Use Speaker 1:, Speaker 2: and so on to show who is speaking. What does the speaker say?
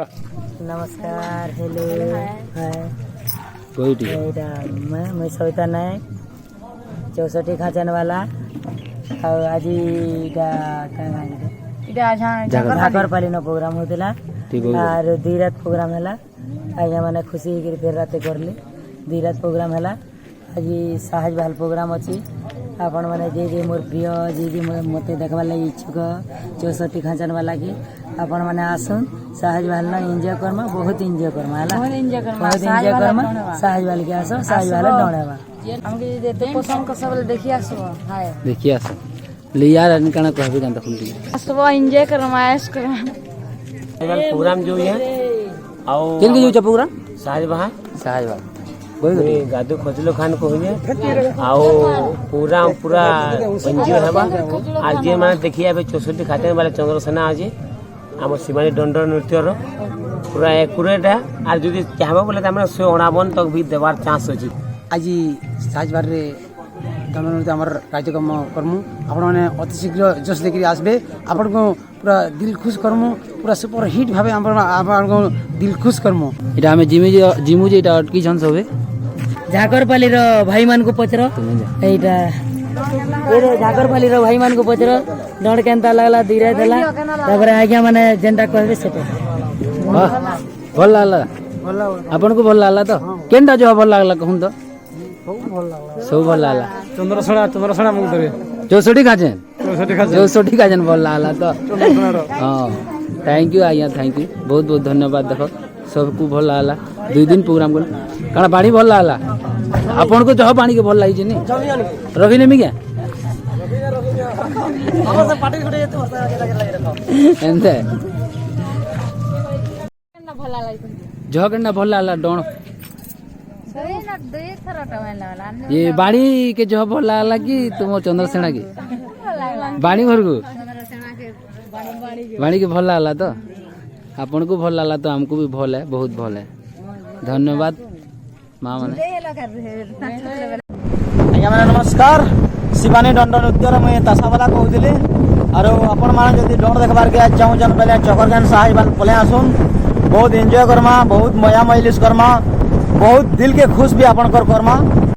Speaker 1: नमस्कार hello hi
Speaker 2: कोई
Speaker 1: मैं सविता नायक 64 खाचन वाला और आज झाकरपाली न प्रोग्राम होता और दी रात प्रोग्राम है आज मैंने खुशी फिर रात करली दी रात प्रोग्राम है आज साहज बहाल प्रोग्राम अच्छी आपण मैंने जे मोर प्रिय जे मत देखवार लगे इच्छुक 64 खाचन वाला की आपण मैंने आसन साहज बहाल ना एंजॉय करमा बहुत एंजॉय करमा साहज बहाल के आसो साहज बहाल डणेबा हमके देते पसंद कर सब देखि आसो हाय
Speaker 2: देखि आसो ले यार अनकाना कहबे जानता खुल
Speaker 1: सब एंजॉय करमा ऐश करमा
Speaker 3: प्रोग्राम जो है आओ
Speaker 2: केन के जो प्रोग्राम
Speaker 3: साहज बहाल
Speaker 2: कोई
Speaker 3: गादू खोजलो खान कहले आओ पूरा पूरा एंजॉय हेबा आज जे माने देखिया बे 64 खाते वाला चंद्रसेना आज आम शिवानी दंड नृत्य पूरा एक्यूरेट है और जदि चाहबो बोले त हमरा 149 तक भी देवार चांस अछि
Speaker 4: आज साज बार रे दंड आमर कार्यक्रम करमु आपण माने अति शीघ्र जस देखि आसबे आपण को पूरा दिल खुश करमु पूरा सुपर हिट भाबे आपण को दिल खुश करमु
Speaker 2: इटा हमें जिमु जे इटा अटकी छन सबे
Speaker 1: झाकरपाली रो भाई मान को पचरो एटा ए झाकरपाली रो भाई मान को पचरो डण केनता लागला धीरे देला तबरे आज्ञा माने जेंटा कहबे सेटे
Speaker 2: भल लागला आपन को भल लागला तो केनटा जो भल लागला कहूं तो सब भल लागला
Speaker 4: चंद्रसेना मुख देबे
Speaker 2: 64 खाचन 64 खाचन भल लागला तो हां थैंक यू आज्ञा थैंक यू बहुत बहुत धन्यवाद देखो सबको भल लागला 2 दिन प्रोग्राम कर काना पानी भल लागला आपन को जह पानी के भल लागी नी रवि नेमी क्या एंते जह केना भल लागला डण ये बाणी के जह भल लागला कि तुम चंद्रसेना के बाणी घर को बाणी के भल लागला तो आपन को भल लागला तो हमको भी भल है बहुत भल है धन्यवाद माँ मैंने
Speaker 4: आज्ञा माने नमस्कार शिवानी दंड नृत्य मुझे तासावाला कहूली और आपण मैंने जब दंड देखबार के चाहूँ पहले चकरगान साहज बाल पले आसुन बहुत एंजॉय करमा बहुत मजा महलिस करमा बहुत दिल के खुश भी आपण करमा।